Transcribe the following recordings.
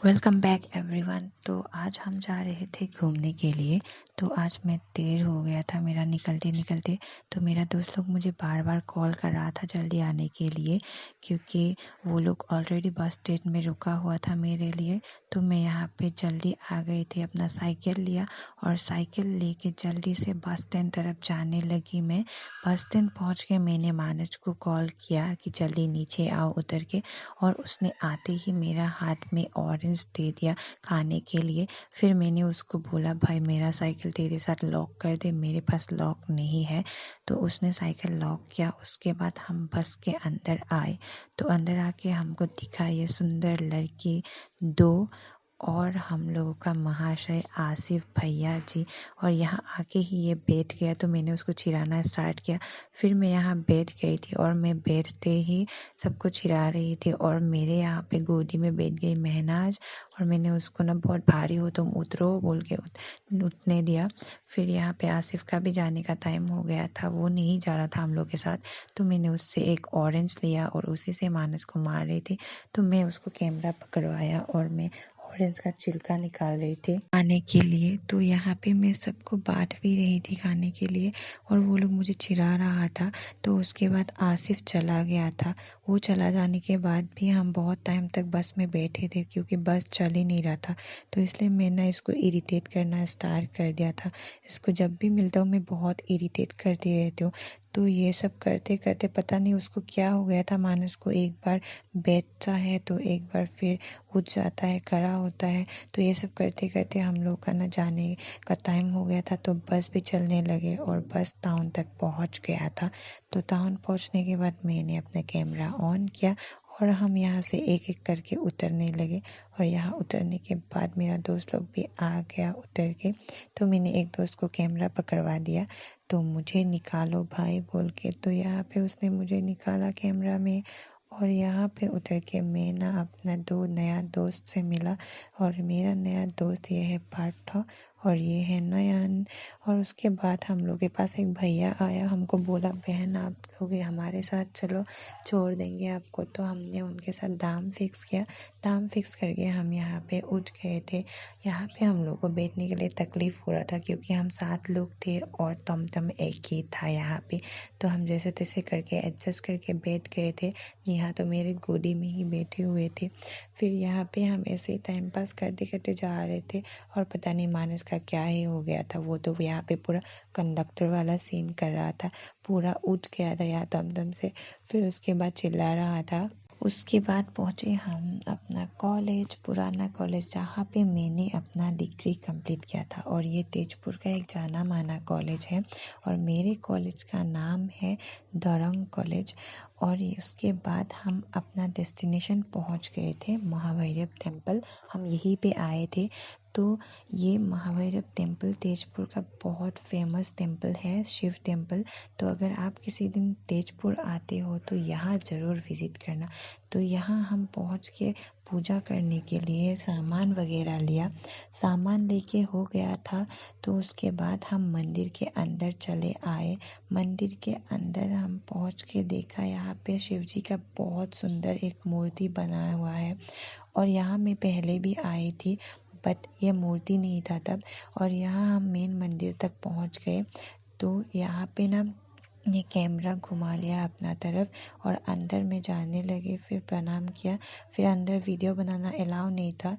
Welcome back everyone. तो आज हम जा रहे थे घूमने के लिए। तो आज मैं देर हो गया था मेरा निकलते निकलते। तो मेरा दोस्त लोग मुझे बार बार कॉल कर रहा था जल्दी आने के लिए, क्योंकि वो लोग ऑलरेडी बस स्टैंड में रुका हुआ था मेरे लिए। तो मैं यहाँ पे जल्दी आ गई थी, अपना साइकिल लिया और साइकिल लेके जल्दी से बस स्टैंड तरफ जाने लगी। मैं बस स्टैंड पहुँच के मैंने मानस को कॉल किया कि जल्दी नीचे आओ उतर के, और उसने आते ही मेरा हाथ में ऑरेंज दे दिया खाने के लिए। फिर मैंने उसको बोला, भाई मेरा साइकिल तेरे साथ लॉक कर दे, मेरे पास लॉक नहीं है। तो उसने साइकिल लॉक किया। उसके बाद हम बस के अंदर आए। तो अंदर आके हमको दिखा ये सुंदर लड़की दो और हम लोगों का महाशय आसिफ भैया जी। और यहाँ आके ही ये बैठ गया, तो मैंने उसको चिढ़ाना स्टार्ट किया। फिर मैं यहाँ बैठ गई थी और मैं बैठते ही सबको चिढ़ा रही थी। और मेरे यहाँ पे गोदी में बैठ गई महनाज, और मैंने उसको ना बहुत भारी हो तुम उतरो बोल के उठने दिया। फिर यहाँ पे आसिफ का भी जाने का टाइम हो गया था, वो नहीं जा रहा था हम लोग के साथ। तो मैंने उससे एक ऑरेंज लिया और उसी से मानस को मार रही थी। तो मैं उसको कैमरा पकड़वाया और मैं ऑरेंज का छिलका निकाल रही थी खाने के लिए। तो यहाँ पे मैं सबको बांट भी रही थी खाने के लिए, और वो लोग मुझे चिढ़ा रहा था। तो उसके बाद आसिफ चला गया था। वो चला जाने के बाद भी हम बहुत टाइम तक बस में बैठे थे, क्योंकि बस चल ही नहीं रहा था। तो इसलिए मैंने इसको इरिटेट करना स्टार्ट कर दिया था। इसको जब भी मिलता हूँ मैं बहुत इरिटेट करती रहती हूँ। तो ये सब करते करते पता नहीं उसको क्या हो गया था। मानस को एक बार बैठता है तो एक बार फिर उठ जाता है, खड़ा होता है। तो ये सब करते करते हम लोग का ना जाने का टाइम हो गया था। तो बस भी चलने लगे और बस टाउन तक पहुंच गया था। तो टाउन पहुंचने के बाद मैंने अपना कैमरा ऑन किया और हम यहाँ से एक एक करके उतरने लगे। और यहाँ उतरने के बाद मेरा दोस्त लोग भी आ गया उतर के। तो मैंने एक दोस्त को कैमरा पकड़वा दिया, तो मुझे निकालो भाई बोल के। तो यहाँ पे उसने मुझे निकाला कैमरा में। और यहाँ पे उतर के मैं ना अपना दो नया दोस्त से मिला। और मेरा नया दोस्त ये है पार्थ और ये है नयन। और उसके बाद हम लोग के पास एक भैया आया, हमको बोला बहन आप लोग हमारे साथ चलो, छोड़ देंगे आपको। तो हमने उनके साथ दाम फिक्स किया। दाम फिक्स करके हम यहाँ पे उठ गए थे। यहाँ पे हम लोग को बैठने के लिए तकलीफ हो रहा था, क्योंकि हम 7 लोग थे और टमटम एक ही था यहाँ पे। तो हम जैसे तैसे करके एडजस्ट करके बैठ गए थे। यहाँ तो मेरे गोदी में ही बैठे हुए थे। फिर यहाँ पे हम ऐसे ही टाइम पास करते करते जा रहे थे। और पता नहीं मानस का क्या ही हो गया था, वो तो यहाँ पे पूरा कंडक्टर वाला सीन कर रहा था, पूरा उठ गया था यहाँ दम से। फिर उसके बाद चिल्ला रहा था। उसके बाद पहुँचे हम अपना कॉलेज, पुराना कॉलेज, जहाँ पे मैंने अपना डिग्री कंप्लीट किया था। और ये तेजपुर का एक जाना माना कॉलेज है, और मेरे कॉलेज का नाम है दरंग कॉलेज। और उसके बाद हम अपना डेस्टिनेशन पहुँच गए थे, महाभैरव टेम्पल। हम यहीं पे आए थे। तो ये महाभैरव टेम्पल तेजपुर का बहुत फेमस टेम्पल है, शिव टेम्पल। तो अगर आप किसी दिन तेजपुर आते हो तो यहाँ ज़रूर विज़िट करना। तो यहाँ हम पहुँच के पूजा करने के लिए सामान वगैरह लिया। सामान लेके हो गया था। तो उसके बाद हम मंदिर के अंदर चले आए। मंदिर के अंदर हम पहुँच के देखा, यहाँ पे शिव जी का बहुत सुंदर एक मूर्ति बना हुआ है। और यहाँ मैं पहले भी आई थी, बट ये मूर्ति नहीं था तब। और यहाँ हम मेन मंदिर तक पहुँच गए। तो यहाँ पे ना ये कैमरा घुमा लिया अपना तरफ और अंदर में जाने लगे। फिर प्रणाम किया। फिर अंदर वीडियो बनाना अलाउ नहीं था,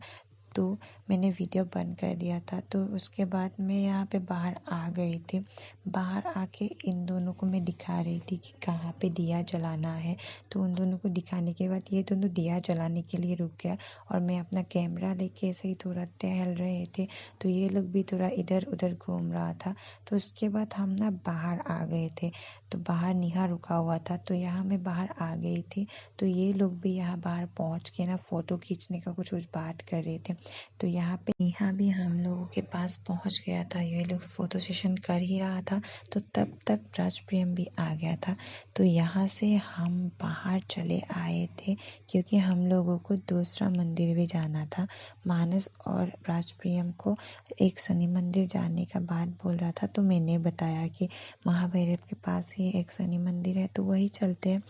तो मैंने वीडियो बंद कर दिया था। तो उसके बाद मैं यहाँ पे बाहर आ गई थी। बाहर आके इन दोनों को मैं दिखा रही थी कि कहाँ पे दिया जलाना है। तो उन दोनों को दिखाने के बाद ये दोनों दिया जलाने के लिए रुक गया, और मैं अपना कैमरा लेके ऐसे ही थोड़ा टहल रहे थे। तो ये लोग भी थोड़ा इधर उधर घूम रहा था। तो उसके बाद हम ना बाहर आ गए थे। तो बाहर नेहा रुका हुआ था, तो यहाँ मैं बाहर आ गई थी। तो ये लोग भी यहाँ बाहर पहुँच के ना फ़ोटो खींचने का कुछ बात कर रहे थे। तो यहाँ पे नेहा भी हम लोगों के पास पहुँच गया था। ये लोग फ़ोटो सेशन कर ही रहा था। तो तब तक राजप्रियम भी आ गया था। तो यहाँ से हम बाहर चले आए थे, क्योंकि हम लोगों को दूसरा मंदिर भी जाना था। मानस और राजप्रियम को एक शनि मंदिर जाने का बात बोल रहा था। तो मैंने बताया कि महाभैरव के पास ही एक शनि मंदिर है, तो वही चलते हैं।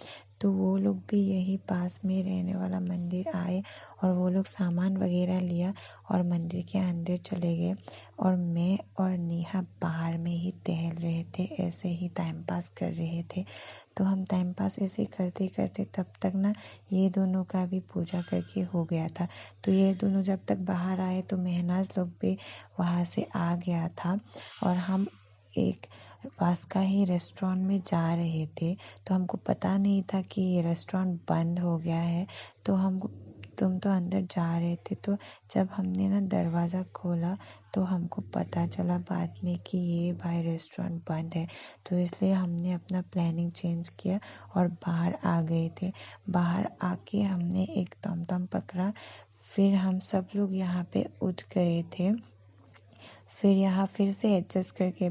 तो वो लोग भी यही पास में रहने वाला मंदिर आए और वो लोग सामान वगैरह लिया और मंदिर के अंदर चले गए। और मैं और नेहा बाहर में ही टहल रहे थे, ऐसे ही टाइम पास कर रहे थे। तो हम टाइम पास ऐसे करते करते तब तक ना ये दोनों का भी पूजा करके हो गया था। तो ये दोनों जब तक बाहर आए तो महनाज लोग भी वहाँ से आ गया था और हम एक पास का ही रेस्टोरेंट में जा रहे थे। तो हमको पता नहीं था कि ये रेस्टोरेंट बंद हो गया है। तो तुम तो अंदर जा रहे थे, तो जब हमने ना दरवाज़ा खोला तो हमको पता चला बाद में कि ये भाई रेस्टोरेंट बंद है। तो इसलिए हमने अपना प्लानिंग चेंज किया और बाहर आ गए थे। बाहर आके हमने एक टमटम पकड़ा, फिर हम सब लोग यहाँ पे उठ गए थे। फिर यहाँ फिर से एडजस्ट करके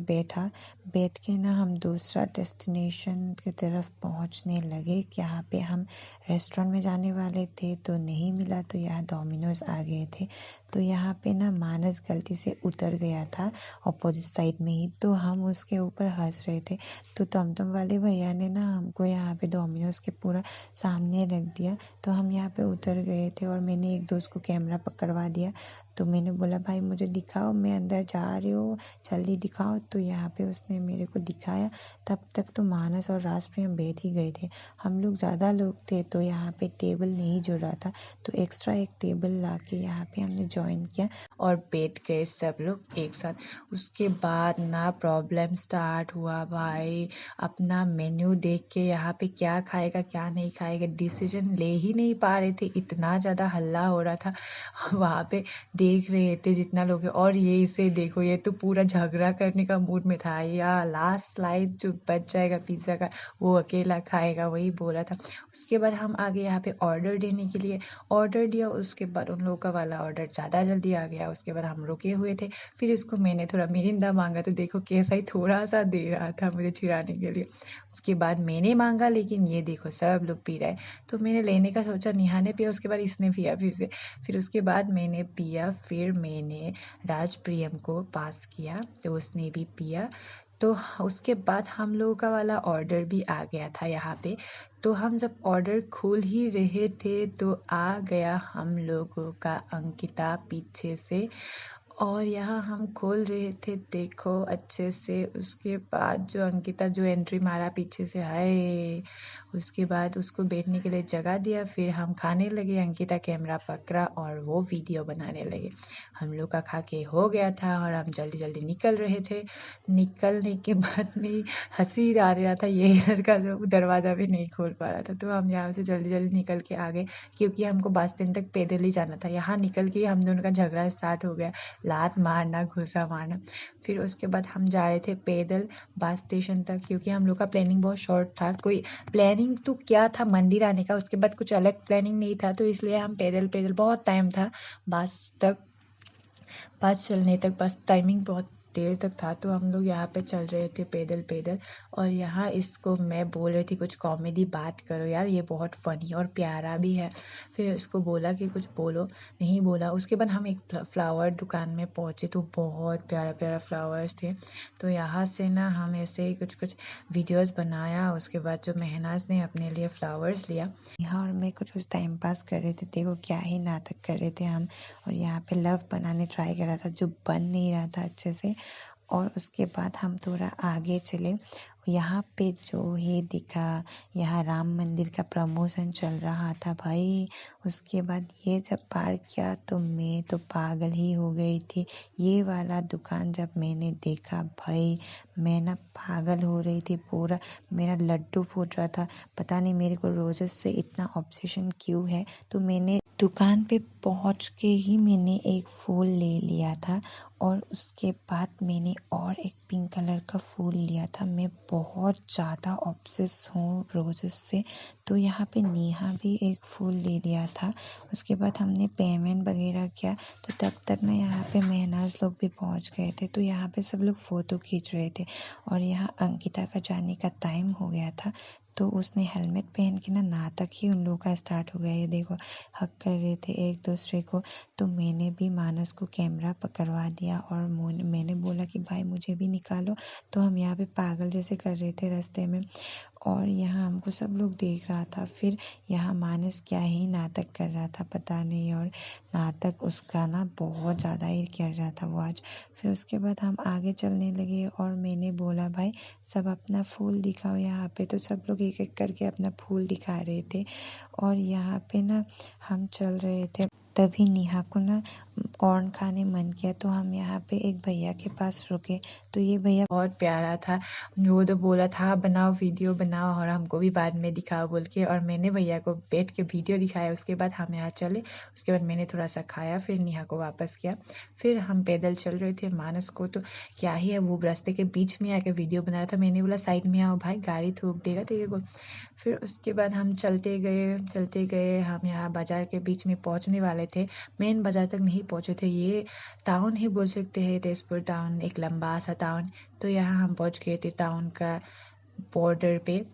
बैठ के ना हम दूसरा डेस्टिनेशन की तरफ पहुँचने लगे। यहाँ पे हम रेस्टोरेंट में जाने वाले थे तो नहीं मिला, तो यहाँ डोमिनोज आ गए थे। तो यहाँ पे ना मानस गलती से उतर गया था अपोजिट साइड में ही, तो हम उसके ऊपर हंस रहे थे। तो टमटम वाले भैया ने ना हमको यहाँ पे डोमिनोज के पूरा सामने रख दिया। तो हम यहाँ पे उतर गए थे और मैंने एक दोस्त को कैमरा पकड़वा दिया। तो मैंने बोला भाई मुझे दिखाओ, मैं अंदर जा रही हूँ, जल्दी दिखाओ। तो यहाँ पे उसने मेरे को दिखाया। तब तक तो मानस और राजप्रियम बैठ ही गए थे। हम लोग ज़्यादा लोग थे तो यहाँ पे टेबल नहीं जुड़ रहा था, तो एक्स्ट्रा एक टेबल ला के यहाँ पे हमने ज्वाइन किया और बैठ गए सब लोग एक साथ। उसके बाद ना प्रॉब्लम स्टार्ट हुआ भाई। अपना मेन्यू देख के यहाँ पे क्या खाएगा क्या नहीं खाएगा डिसीजन ले ही नहीं पा रहे थे, इतना ज़्यादा हल्ला हो रहा था। वहाँ पे देख रहे थे जितना लोग है, और ये इसे देखो, ये तो पूरा झगड़ा करने का मूड में था। या लास्ट स्लाइस जो बच जाएगा पिज्ज़ा का वो अकेला खाएगा, वही बोला था। उसके बाद हम आगे यहाँ पे ऑर्डर देने के लिए ऑर्डर दिया। उसके बाद उन लोगों का वाला ऑर्डर ज़्यादा जल्दी आ गया। उसके बाद हम रुके हुए थे। फिर इसको मैंने थोड़ा मिरिंडा मांगा, तो देखो कैसा ही थोड़ा सा दे रहा था मुझे चिढ़ाने के लिए। उसके बाद मैंने मांगा, लेकिन ये देखो सब लोग पी रहे हैं। तो मैंने लेने का सोचा, नेहा ने पिया, उसके बाद इसने पिया फिर से। फिर उसके बाद मैंने पिया, फिर मैंने राजप्रियम को पास किया तो उसने भी पिया। तो उसके बाद हम लोगों का वाला ऑर्डर भी आ गया था यहाँ पे। तो हम जब ऑर्डर खोल ही रहे थे तो आ गया हम लोगों का अंकिता पीछे से, और यहाँ हम खोल रहे थे देखो अच्छे से। उसके बाद जो अंकिता जो एंट्री मारा पीछे से, हाय। उसके बाद उसको बैठने के लिए जगह दिया, फिर हम खाने लगे। अंकिता कैमरा पकड़ा और वो वीडियो बनाने लगे। हम लोग का खा के हो गया था और हम जल्दी जल्दी निकल रहे थे। निकलने के बाद में हंसी आ रहा था, ये लड़का जो दरवाज़ा भी नहीं खोल पा रहा था। तो हम यहाँ से जल्दी जल्दी निकल के आ गए, क्योंकि हमको बस स्टैंड तक पैदल ही जाना था। यहाँ निकल के हम दोनों का झगड़ा स्टार्ट हो गया, लात मारना घूसा मारना। फिर उसके बाद हम जा रहे थे पैदल बस स्टेशन तक, क्योंकि हम लोग का प्लानिंग बहुत शॉर्ट था। कोई प्लानिंग तो क्या था, मंदिर आने का, उसके बाद कुछ अलग प्लानिंग नहीं था। तो इसलिए हम पैदल पैदल, बहुत टाइम था बस चलने तक, बस टाइमिंग बहुत देर तक था। तो हम लोग यहाँ पे चल रहे थे पैदल पैदल। और यहाँ इसको मैं बोल रही थी कुछ कॉमेडी बात करो यार, ये बहुत फ़नी और प्यारा भी है। फिर उसको बोला कि कुछ बोलो, नहीं बोला। उसके बाद हम एक फ्लावर दुकान में पहुँचे, तो बहुत प्यारा प्यारा फ्लावर्स थे। तो यहाँ से ना हम ऐसे ही कुछ कुछ वीडियोस बनाया। उसके बाद जो महनाज ने अपने लिए फ्लावर्स लिया, यहाँ और मैं कुछ टाइम पास कर रहे थे। देखो क्या ही नाटक कर रहे थे हम। और यहाँ पे लव बनाने ट्राई कर रहा था, जो बन नहीं रहा था अच्छे से। और उसके बाद हम थोड़ा आगे चले। यहाँ पे जो ये दिखा, यहाँ राम मंदिर का प्रमोशन चल रहा था भाई। उसके बाद ये जब पार किया तो मैं तो पागल ही हो गई थी। ये वाला दुकान जब मैंने देखा भाई, मैं ना पागल हो रही थी, पूरा मेरा लड्डू फूट रहा था। पता नहीं मेरे को रोजेस से इतना ऑब्सेशन क्यों है। तो मैंने दुकान पे पहुंच के ही मैंने एक फूल ले लिया था, और उसके बाद मैंने और एक पिंक कलर का फूल लिया था। मैं बहुत ज़्यादा ऑब्सेस हूँ रोजेस से। तो यहाँ पे नेहा भी एक फूल ले लिया था। उसके बाद हमने पेमेंट वगैरह किया। तो तब तक ना यहाँ पे महनाज लोग भी पहुँच गए थे। तो यहाँ पे सब लोग फ़ोटो खींच रहे थे। और यहाँ अंकिता का जाने का टाइम हो गया था। तो उसने हेलमेट पहन के ना नाटक ही उन लोगों का स्टार्ट हो गया। ये देखो हक कर रहे थे एक दूसरे को। तो मैंने भी मानस को कैमरा पकड़वा दिया और मैंने बोला कि भाई मुझे भी निकालो। तो हम यहाँ पे पागल जैसे कर रहे थे रास्ते में। और यहाँ हमको सब लोग देख रहा था। फिर यहाँ मानस क्या ही नाटक कर रहा था पता नहीं, और नाटक उसका ना बहुत ज़्यादा ही कर रहा था वो आज। फिर उसके बाद हम आगे चलने लगे और मैंने बोला भाई सब अपना फूल दिखाओ यहाँ पे। तो सब लोग एक एक करके अपना फूल दिखा रहे थे। और यहाँ पे ना हम चल रहे थे, तभी नेहा को ना कॉर्न खाने मन किया। तो हम यहाँ पे एक भैया के पास रुके। तो ये भैया बहुत प्यारा था, वो तो बोला था बनाओ वीडियो बनाओ और हमको भी बाद में दिखाओ बोल के। और मैंने भैया को बैठ के वीडियो दिखाया। उसके बाद हम यहाँ चले, उसके बाद मैंने थोड़ा सा खाया, फिर नेहा को वापस किया। फिर हम पैदल चल रहे थे। मानस को तो क्या ही है, वो रास्ते के बीच में आके वीडियो बना रहा था। मैंने बोला साइड में आओ भाई, गाड़ी ठोक देगा तेरे को। फिर उसके बाद हम चलते गए। हम यहाँ बाजार के बीच में पहुँचने वाले थे, मेन बाजार तक नहीं पहुँचे थे। ये टाउन ही बोल सकते हैं, तेजपुर टाउन, एक लंबा सा टाउन। तो यहाँ हम पहुँच गए थे टाउन का बॉर्डर पे।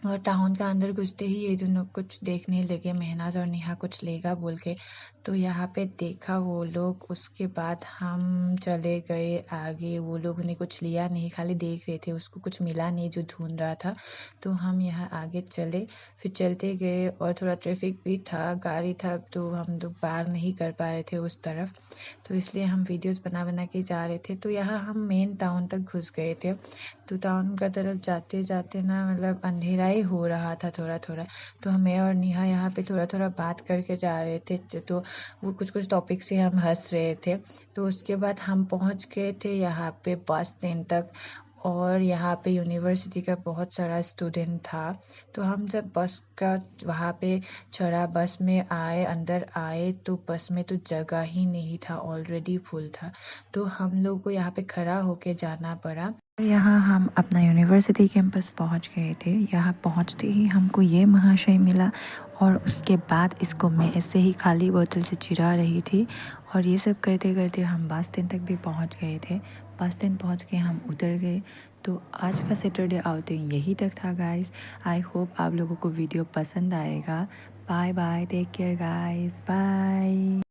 और टाउन का अंदर घुसते ही ये दोनों कुछ देखने लगे, मेहनाज और नेहा कुछ लेगा बोल के। तो यहाँ पे देखा वो लोग, उसके बाद हम चले गए आगे। वो लोग ने कुछ लिया नहीं, खाली देख रहे थे, उसको कुछ मिला नहीं जो ढूंढ रहा था। तो हम यहाँ आगे चले, फिर चलते गए। और थोड़ा ट्रैफिक भी था, गाड़ी था, तो हम लोग पार नहीं कर पा रहे थे उस तरफ। तो इसलिए हम वीडियोस बना बना के जा रहे थे। तो यहाँ हम मेन टाउन तक घुस गए थे। तो टाउन का तरफ जाते जाते ना मतलब अंधेरा ही हो रहा था थोड़ा थोड़ा। तो मैं और नेहा यहाँ पे थोड़ा थोड़ा बात करके जा रहे थे। तो वो कुछ कुछ टॉपिक से हम हंस रहे थे। तो उसके बाद हम पहुँच गए थे यहाँ पे बस स्टैंड तक। और यहाँ पे यूनिवर्सिटी का बहुत सारा स्टूडेंट था। तो हम जब बस का वहाँ पे चढ़ा, बस में आए, अंदर आए, तो बस में तो जगह ही नहीं था, ऑलरेडी फुल था। तो हम लोग को यहाँ पे खड़ा होके जाना पड़ा। यहाँ हम अपना यूनिवर्सिटी कैंपस पहुँच गए थे। यहाँ पहुँचते ही हमको ये महाशय मिला, और उसके बाद इसको मैं ऐसे ही खाली बोतल से चिढ़ा रही थी। और ये सब करते करते हम बस स्टैंड तक भी पहुँच गए थे। बस स्टैंड पहुँच के हम उतर गए। तो आज का सैटरडे आउटिंग यही तक था गाइस। आई होप आप लोगों को वीडियो पसंद आएगा। Bye bye, take care guys, bye.